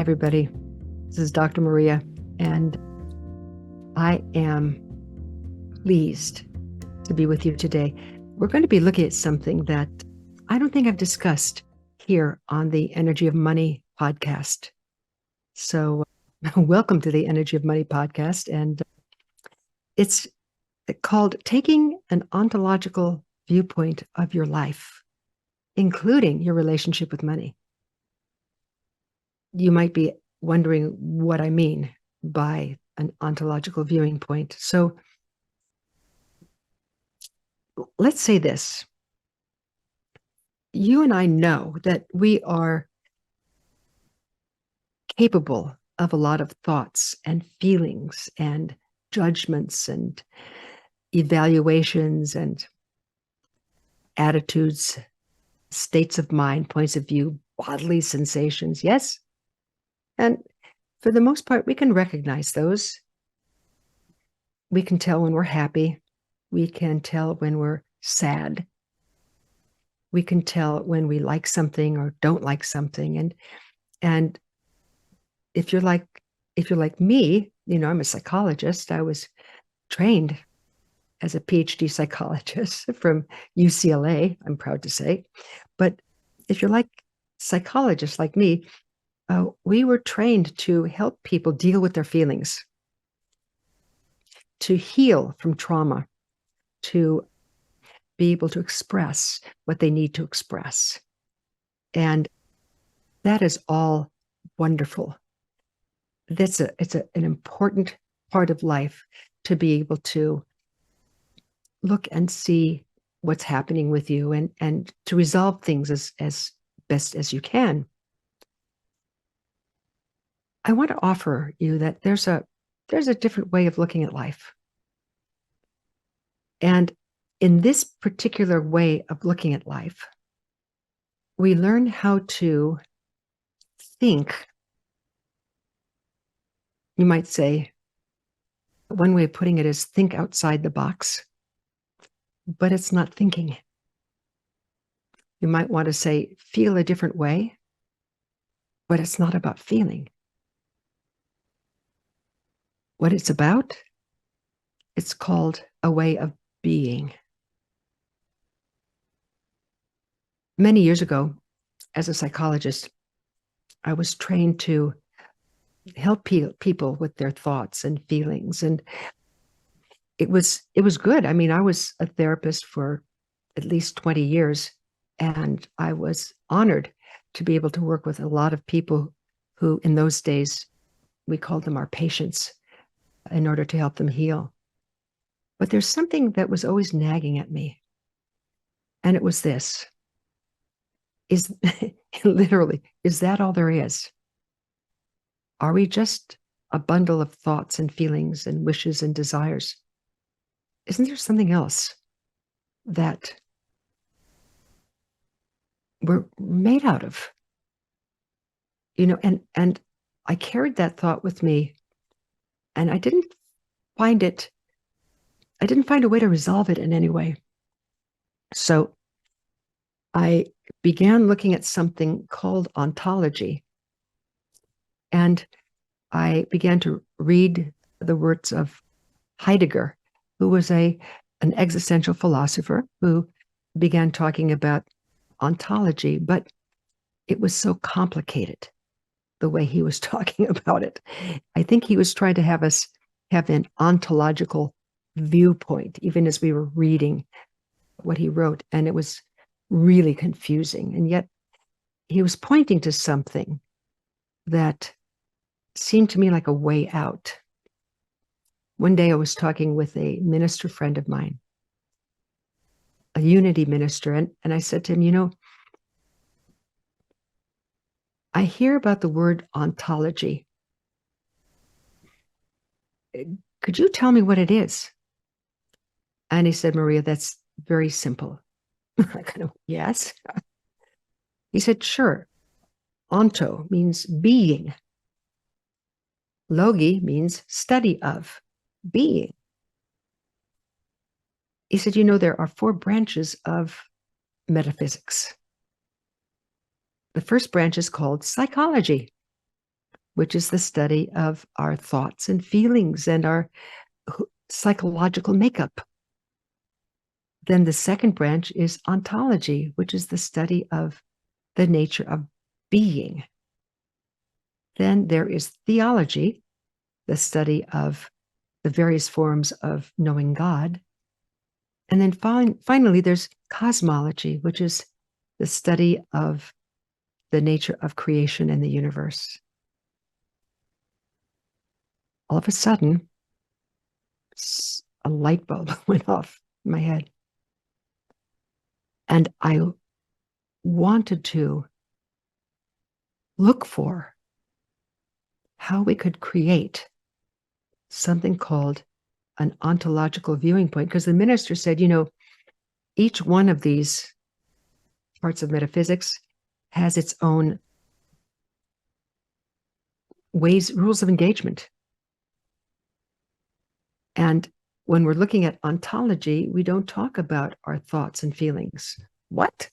everybody. This is Dr. Maria, and I am pleased to be with you today. We're going to be looking at something that I don't think I've discussed here on the Energy of Money podcast. So welcome to the Energy of Money podcast. And it's called Taking an Ontological Viewpoint of Your Life, including your relationship with money. You might be wondering what I mean by an ontological viewing point. So let's say this. You and I know that we are capable of a lot of thoughts and feelings and judgments and evaluations and attitudes, states of mind, points of view, bodily sensations. Yes? And for the most part, we can recognize those. We can tell when we're happy. We can tell when we're sad. We can tell when we like something or don't like something. And if you're like me, you know, I'm a psychologist. I was trained as a PhD psychologist from UCLA, I'm proud to say. But if you're like psychologists like me, we were trained to help people deal with their feelings, to heal from trauma, to be able to express what they need to express. And that is all wonderful. It's an important part of life to be able to look and see what's happening with you and to resolve things as best as you can. I want to offer you that there's a different way of looking at life. And in this particular way of looking at life, we learn how to think. You might say, one way of putting it is think outside the box, but it's not thinking. You might want to say, feel a different way, but it's not about feeling. What it's about, it's called a way of being. Many years ago, as a psychologist, I was trained to help people with their thoughts and feelings. And it was good. I mean, I was a therapist for at least 20 years, and I was honored to be able to work with a lot of people who, in those days, we called them our patients, in order to help them heal. But there's something that was always nagging at me. And it was this. Literally, is that all there is? Are we just a bundle of thoughts and feelings and wishes and desires? Isn't there something else that we're made out of? You know, and I carried that thought with me, and I didn't find a way to resolve it in any way. So I began looking at something called ontology. And I began to read the works of Heidegger, who was an existential philosopher who began talking about ontology, but it was so complicated the way he was talking about it. I think he was trying to have us have an ontological viewpoint, even as we were reading what he wrote. And it was really confusing. And yet he was pointing to something that seemed to me like a way out. One day I was talking with a minister friend of mine, a unity minister, and I said to him, you know, I hear about the word ontology. Could you tell me what it is? And he said, Maria, that's very simple. I kind of, yes. He said, sure. Onto means being. Logi means study of, being. He said, you know, there are 4 branches of metaphysics. The first branch is called psychology. which is the study of our thoughts and feelings and our psychological makeup. Then the second branch is ontology, which is the study of the nature of being. Then there is theology, the study of the various forms of knowing God. And then finally, there's cosmology, which is the study of the nature of creation and the universe. All of a sudden, a light bulb went off in my head. And I wanted to look for how we could create something called an ontological viewing point. Because the minister said, each one of these parts of metaphysics has its own rules of engagement. And when we're looking at ontology, we don't talk about our thoughts and feelings. What?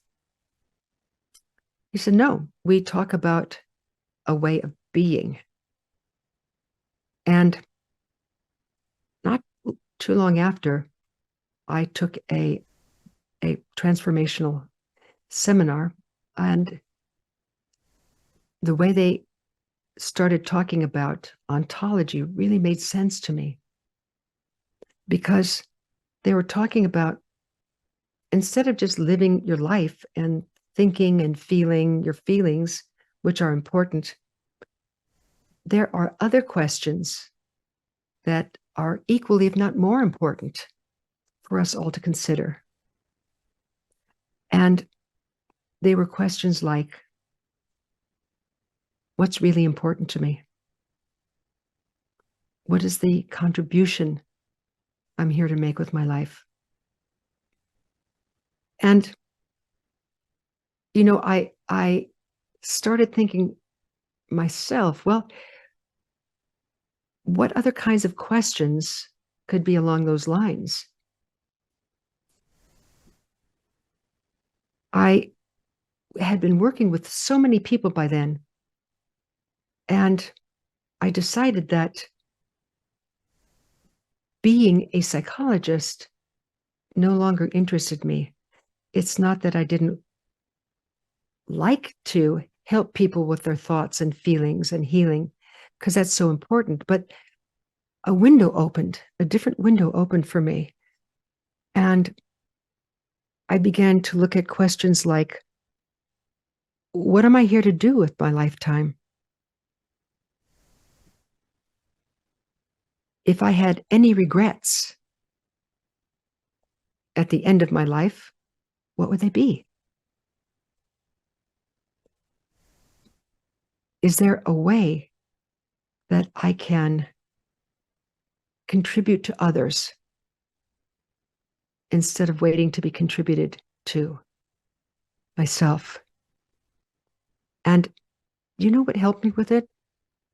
He said, no, we talk about a way of being. And not too long after, I took a transformational seminar, and the way they started talking about ontology really made sense to me, because they were talking about, instead of just living your life and thinking and feeling your feelings, which are important, there are other questions that are equally, if not more important, for us all to consider. And they were questions like, what's really important to me? What is the contribution I'm here to make with my life? And, I started thinking myself, well, what other kinds of questions could be along those lines? I had been working with so many people by then, and I decided that being a psychologist no longer interested me. It's not that I didn't like to help people with their thoughts and feelings and healing, because that's so important, but a different window opened for me. And I began to look at questions like, what am I here to do with my lifetime? If I had any regrets at the end of my life, what would they be? Is there a way that I can contribute to others instead of waiting to be contributed to myself? And you know what helped me with it?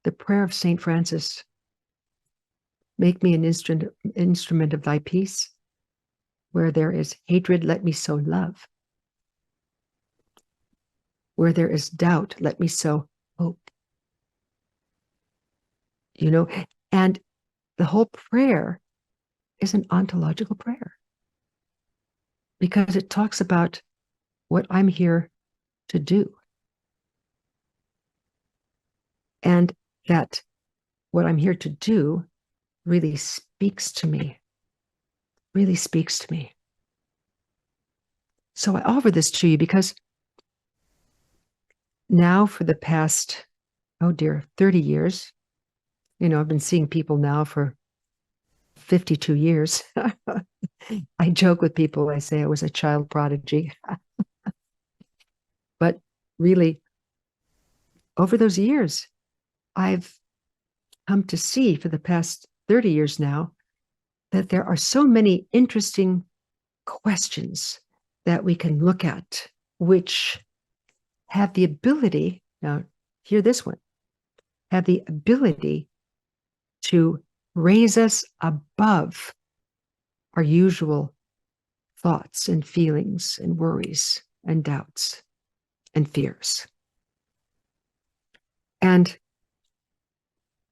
The prayer of St. Francis. Make me an instrument of thy peace. Where there is hatred, let me sow love. Where there is doubt, let me sow hope. And the whole prayer is an ontological prayer, because it talks about what I'm here to do. And that what I'm here to do really speaks to me, So I offer this to you because now for the past, 30 years, I've been seeing people now for 52 years. I joke with people, I say I was a child prodigy. But really, over those years, I've come to see for the past 30 years now that there are so many interesting questions that we can look at, which have the ability, now hear this one, have the ability to raise us above our usual thoughts and feelings and worries and doubts and fears. And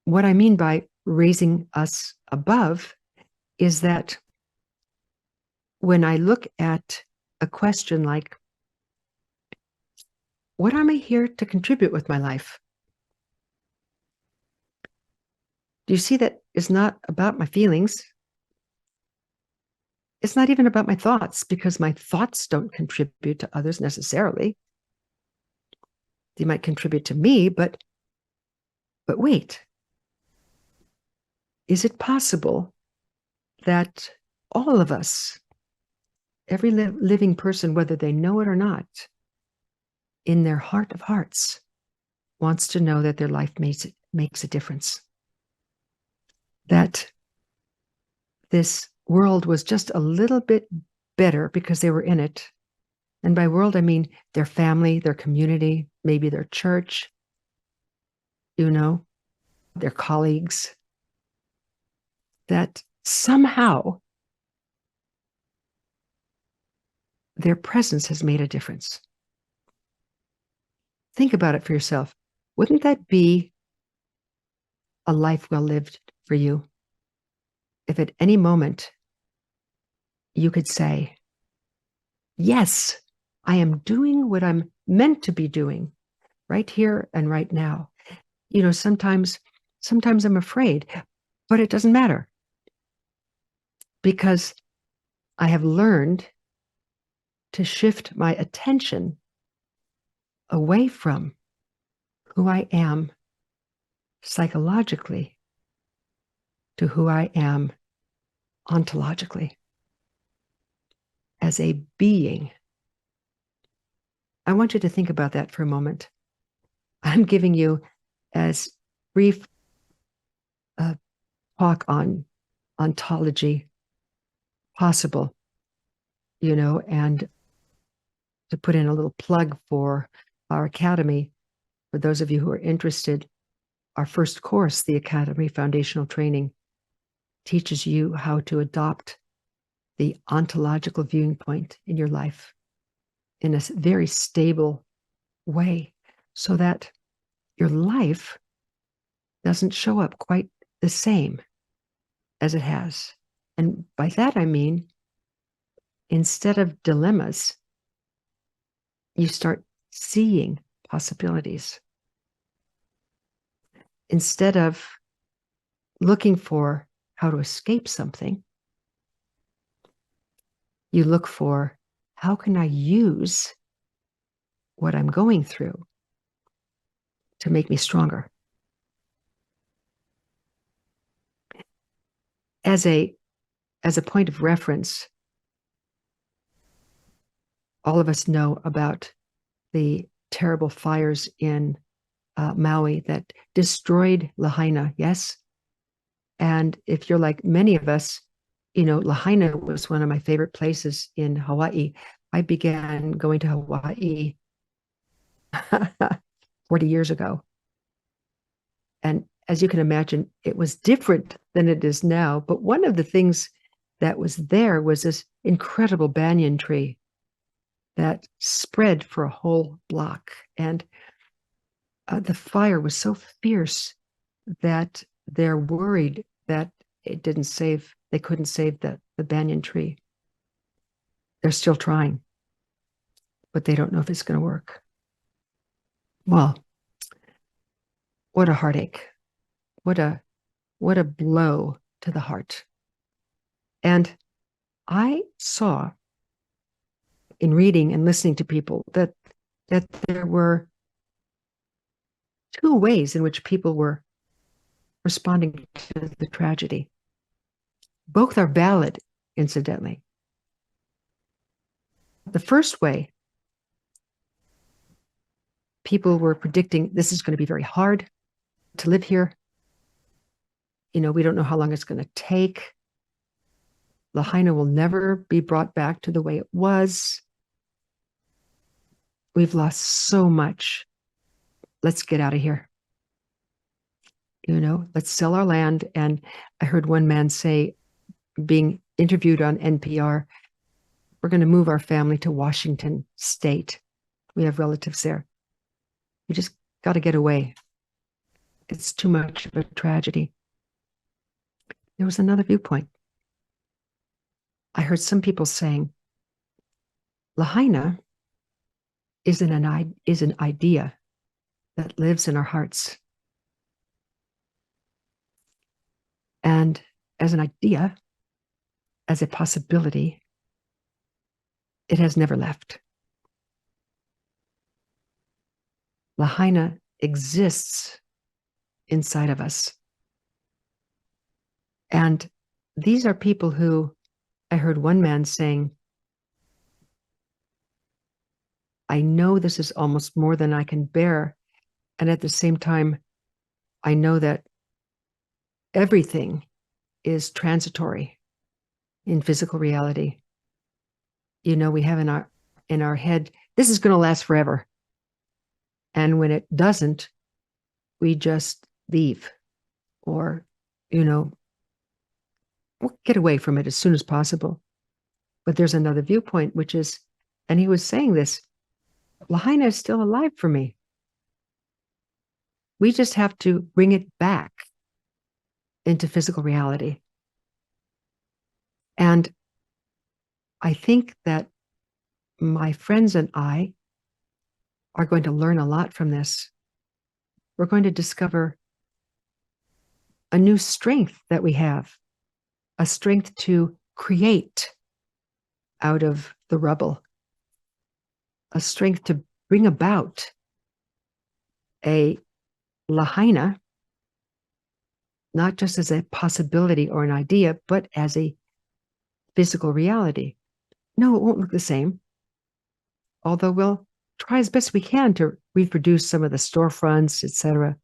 what I mean by raising us above is that when I look at a question like, what am I here to contribute with my life? Do you see that it's not about my feelings? It's not even about my thoughts, because my thoughts don't contribute to others necessarily. They might contribute to me, but wait, is it possible that all of us, every living person, whether they know it or not, in their heart of hearts, wants to know that their life makes a difference? That this world was just a little bit better because they were in it. And by world, I mean their family, their community, maybe their church, their colleagues. That somehow their presence has made a difference. Think about it for yourself. Wouldn't that be a life well lived for you? If at any moment you could say, yes, I am doing what I'm meant to be doing right here and right now. Sometimes I'm afraid, but it doesn't matter, because I have learned to shift my attention away from who I am psychologically to who I am ontologically as a being. I want you to think about that for a moment. I'm giving you as brief talk on ontology possible, and to put in a little plug for our academy. For those of you who are interested, our first course, the Academy Foundational Training, teaches you how to adopt the ontological viewpoint in your life in a very stable way, so that your life doesn't show up quite the same as it has. And by that, I mean, instead of dilemmas, you start seeing possibilities. Instead of looking for how to escape something, you look for, how can I use what I'm going through to make me stronger? As a point of reference, all of us know about the terrible fires in Maui that destroyed Lahaina, yes? And if you're like many of us, Lahaina was one of my favorite places in Hawaii. I began going to Hawaii 40 years ago. And as you can imagine, it was different than it is now. But one of the things that was there was this incredible banyan tree that spread for a whole block. And the fire was so fierce that they're worried that they couldn't save the banyan tree. They're still trying, but they don't know if it's going to work. Well, what a heartache. What a blow to the heart. And I saw in reading and listening to people that there were two ways in which people were responding to the tragedy. Both are valid, incidentally. The first way, people were predicting this is going to be very hard to live here. We don't know how long it's going to take. Lahaina will never be brought back to the way it was. We've lost so much. Let's get out of here. Let's sell our land. And I heard one man say, being interviewed on NPR, we're going to move our family to Washington State. We have relatives there. We just got to get away. It's too much of a tragedy. There was another viewpoint. I heard some people saying, Lahaina is an idea that lives in our hearts. And as an idea, as a possibility, it has never left. Lahaina exists inside of us. And these are people who, I heard one man saying, I know this is almost more than I can bear. And at the same time, I know that everything is transitory in physical reality. You know, we have in our head, this is going to last forever. And when it doesn't, we just leave or, you know, we'll get away from it as soon as possible. But there's another viewpoint, which is, and he was saying this, Lahaina is still alive for me. We just have to bring it back into physical reality. And I think that my friends and I are going to learn a lot from this. We're going to discover a new strength that we have, a strength to create out of the rubble, a strength to bring about a Lahaina, not just as a possibility or an idea, but as a physical reality. No, it won't look the same, although we'll try as best we can to reproduce some of the storefronts, etc.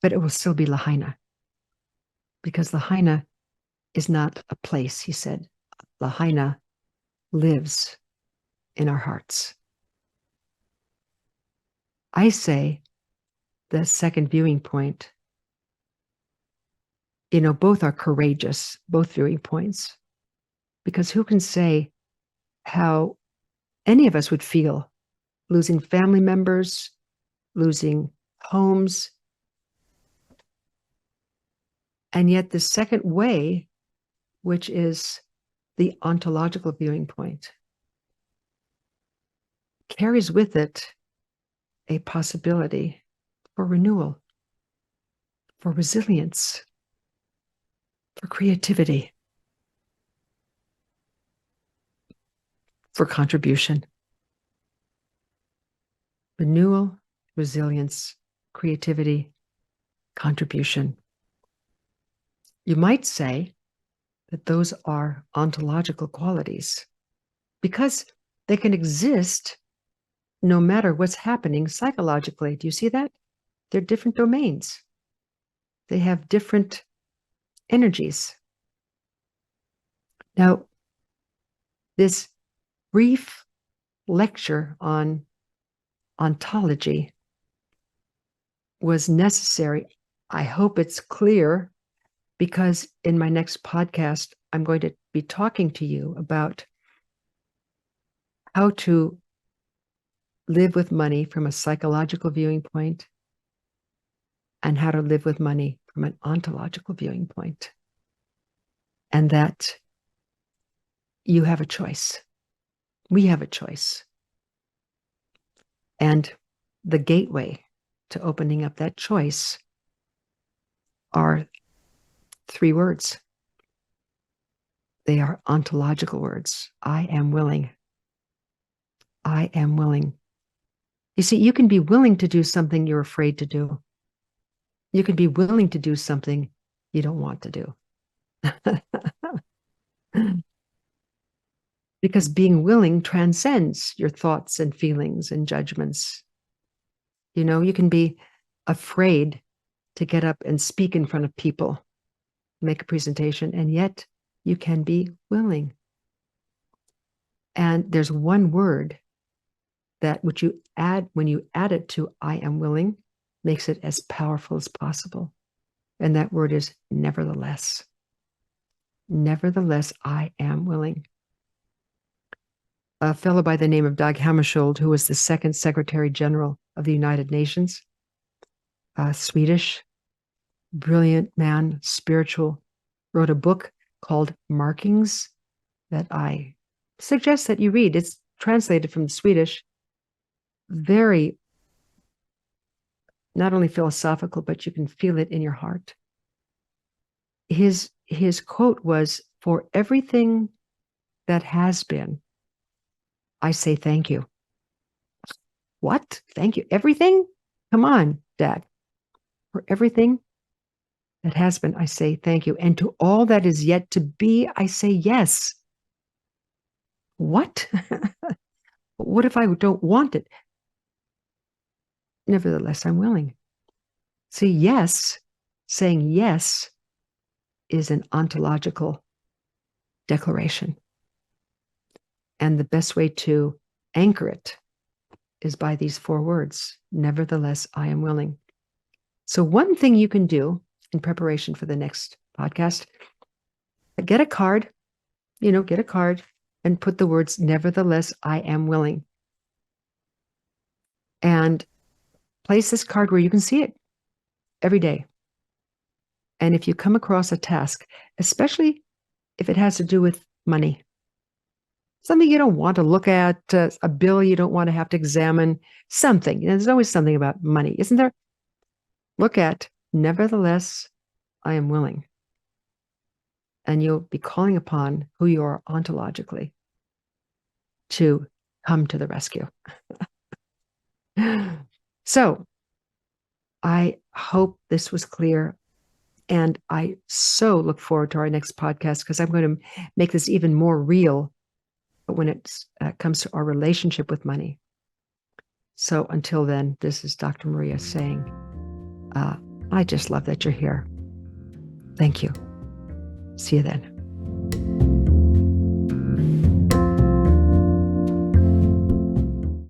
But it will still be Lahaina, because Lahaina is not a place, he said. Lahaina lives in our hearts. I say the second viewing point, you know, both are courageous, both viewing points, because who can say how any of us would feel losing family members, losing homes. And yet the second way, which is the ontological viewing point, carries with it a possibility for renewal, for resilience, for creativity, for contribution. Renewal, resilience, creativity, contribution. You might say that those are ontological qualities because they can exist no matter what's happening psychologically. Do you see that? They're different domains. They have different energies. Now, this brief lecture on ontology was necessary. I hope it's clear, because in my next podcast, I'm going to be talking to you about how to live with money from a psychological viewing point and how to live with money from an ontological viewing point. And that you have a choice. We have a choice. And the gateway to opening up that choice are 3 words. They are ontological words. I am willing. I am willing. You see, you can be willing to do something you're afraid to do. You can be willing to do something you don't want to do. Because being willing transcends your thoughts and feelings and judgments. You know, you can be afraid to get up and speak in front of people, make a presentation, and yet you can be willing. And there's one word that which you add, when you add it to I am willing, makes it as powerful as possible. And that word is nevertheless. Nevertheless, I am willing. A fellow by the name of Dag Hammarskjöld, who was the second Secretary General of the United Nations, Swedish, brilliant man, spiritual, wrote a book called Markings that I suggest that you read. It's translated from the Swedish, very not only philosophical, but you can feel it in your heart. His quote was, "For everything that has been, I say thank you." What? Thank you? Everything? Come on, Dad. For everything that has been, I say thank you. And to all that is yet to be, I say yes. What? What if I don't want it? Nevertheless, I'm willing. See, yes, saying yes is an ontological declaration. And the best way to anchor it is by these 4 words, nevertheless, I am willing. So one thing you can do in preparation for the next podcast, get a card, get a card and put the words, nevertheless, I am willing. And place this card where you can see it every day. And if you come across a task, especially if it has to do with money, something you don't want to look at, a bill you don't want to have to examine, something. There's always something about money, isn't there? Look at, nevertheless, I am willing. And you'll be calling upon who you are ontologically to come to the rescue. So I hope this was clear. And I so look forward to our next podcast because I'm going to make this even more real when it comes to our relationship with money. So until then, this is Dr. Maria saying, I just love that you're here. Thank you. See you then.